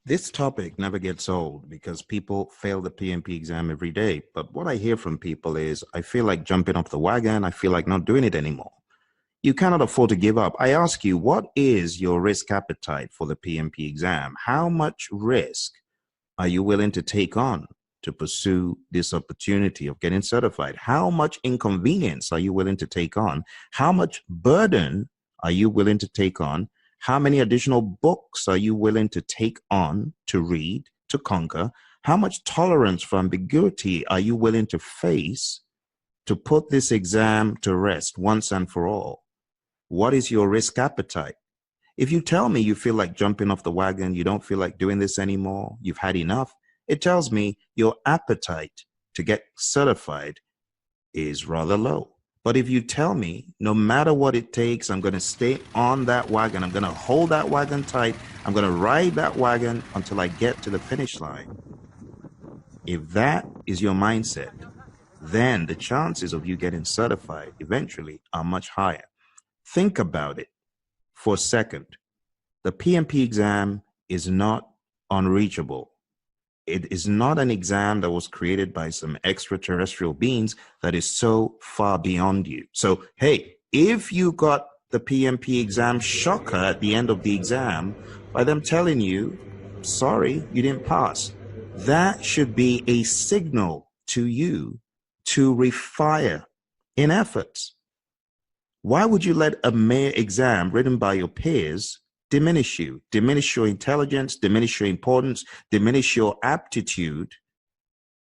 This topic never gets old because people fail the PMP exam every day. But what I hear from people is, I feel like jumping off the wagon. I feel like not doing it anymore. You cannot afford to give up. I ask you, what is your risk appetite for the PMP exam? How much risk are you willing to take on to pursue this opportunity of getting certified? How much inconvenience are you willing to take on? How much burden are you willing to take on? How many additional books are you willing to take on to read, to conquer? How much tolerance for ambiguity are you willing to face to put this exam to rest once and for all? What is your risk appetite? If you tell me you feel like jumping off the wagon, you don't feel like doing this anymore, you've had enough, it tells me your appetite to get certified is rather low. But if you tell me, no matter what it takes, I'm going to stay on that wagon, I'm going to hold that wagon tight, I'm going to ride that wagon until I get to the finish line. If that is your mindset, then the chances of you getting certified eventually are much higher. Think about it for a second. The PMP exam is not unreachable. It is not an exam that was created by some extraterrestrial beings that is so far beyond you. So, hey, if you got the PMP exam shocker at the end of the exam by them telling you, sorry, you didn't pass, that should be a signal to you to refire in efforts. Why would you let a mere exam written by your peers diminish you, diminish your intelligence, diminish your importance, diminish your aptitude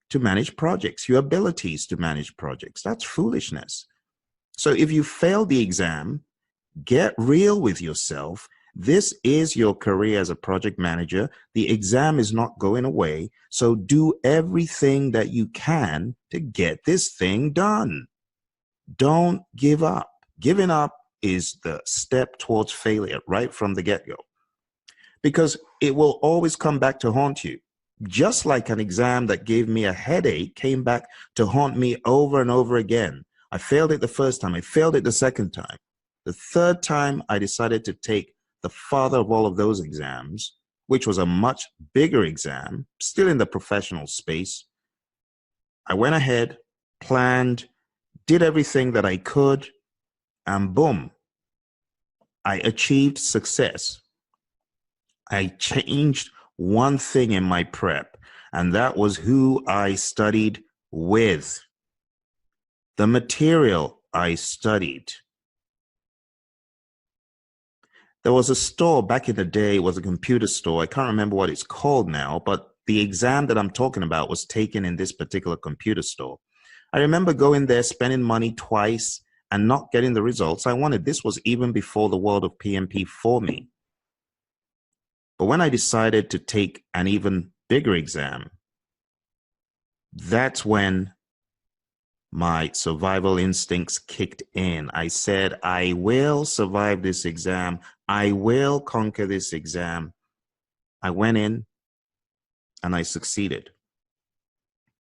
to manage projects, your abilities to manage projects? That's foolishness. So if you fail the exam, get real with yourself. This is your career as a project manager. The exam is not going away. So do everything that you can to get this thing done. Don't give up. Giving up is the step towards failure right from the get-go, because it will always come back to haunt you. Just like an exam that gave me a headache came back to haunt me over and over again. I failed it the first time. I failed it the second time. The third time, I decided to take the father of all of those exams, which was a much bigger exam, still in the professional space. I went ahead, planned, did everything that I could, and boom, I achieved success. I changed one thing in my prep, and that was who I studied with, the material I studied. There was a store back in the day, it was a computer store. I can't remember what it's called now, but the exam that I'm talking about was taken in this particular computer store. I remember going there, spending money twice, and not getting the results I wanted. This was even before the world of PMP for me. But when I decided to take an even bigger exam, that's when my survival instincts kicked in. I said, I will survive this exam. I will conquer this exam. I went in and I succeeded.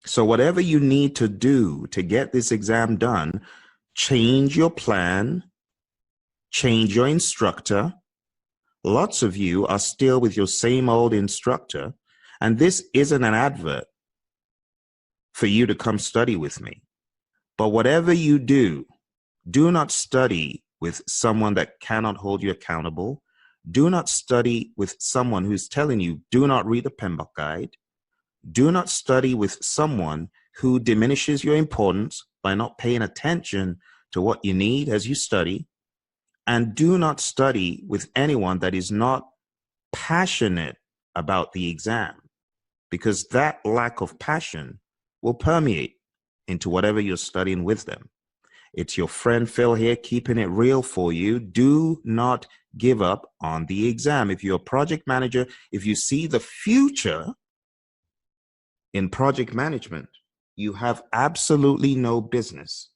So whatever you need to do to get this exam done, change your plan, change your instructor. Lots of you are still with your same old instructor, and this isn't an advert for you to come study with me. But whatever you do, do not study with someone that cannot hold you accountable. Do not study with someone who's telling you, do not read the PMP guide. Do not study with someone who diminishes your importance by not paying attention to what you need as you study. And do not study with anyone that is not passionate about the exam, because that lack of passion will permeate into whatever you're studying with them. It's your friend Phil here, keeping it real for you. Do not give up on the exam. If you're a project manager, if you see the future in project management, you have absolutely no business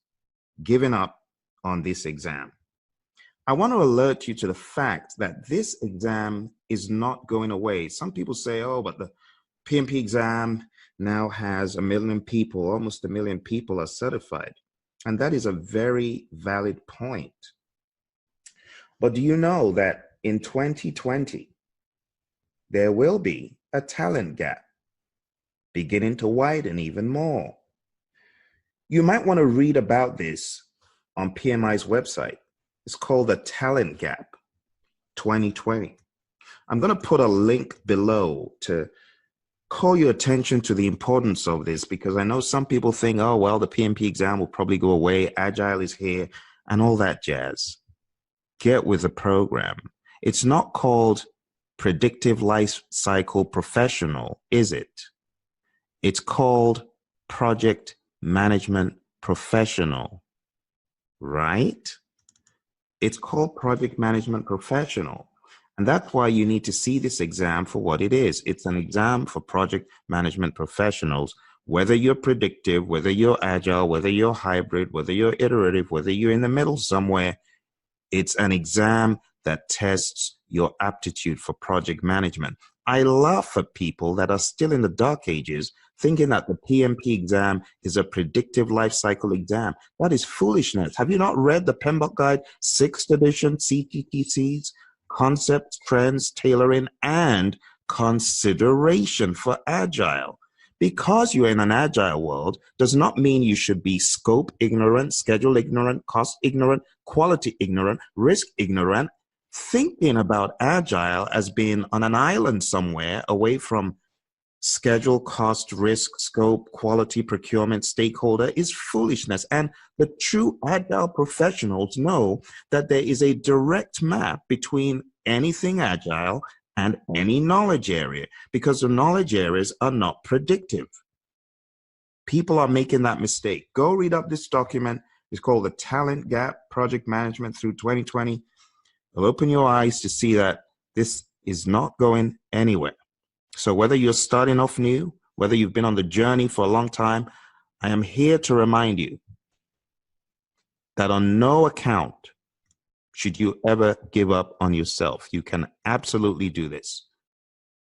giving up on this exam. I want to alert you to the fact that this exam is not going away. Some people say, oh, but the PMP exam now has 1 million people, almost 1 million people are certified. And that is a very valid point. But do you know that in 2020, there will be a talent gap beginning to widen even more. You might want to read about this on PMI's website. It's called the Talent Gap 2020. I'm going to put a link below to call your attention to the importance of this, because I know some people think, oh, well, the PMP exam will probably go away. Agile is here and all that jazz. Get with the program. It's not called predictive life cycle professional, is it? It's called project management professional, right? It's called project management professional. And that's why you need to see this exam for what it is. It's an exam for project management professionals, whether you're predictive, whether you're agile, whether you're hybrid, whether you're iterative, whether you're in the middle somewhere. It's an exam that tests your aptitude for project management. I laugh at people that are still in the dark ages thinking that the PMP exam is a predictive life cycle exam. That is foolishness. Have you not read the PMBOK Guide 6th edition CTTCs? Concepts, trends, tailoring, and consideration for agile. Because you're in an agile world does not mean you should be scope ignorant, schedule ignorant, cost ignorant, quality ignorant, risk ignorant, thinking about agile as being on an island somewhere away from schedule, cost, risk, scope, quality, procurement, stakeholder is foolishness. And the true agile professionals know that there is a direct map between anything agile and any knowledge area, because the knowledge areas are not predictive. People are making that mistake. Go read up this document. It's called The Talent Gap, Project Management through 2020. It'll open your eyes to see that this is not going anywhere. So whether you're starting off new, whether you've been on the journey for a long time, I am here to remind you that on no account should you ever give up on yourself. You can absolutely do this.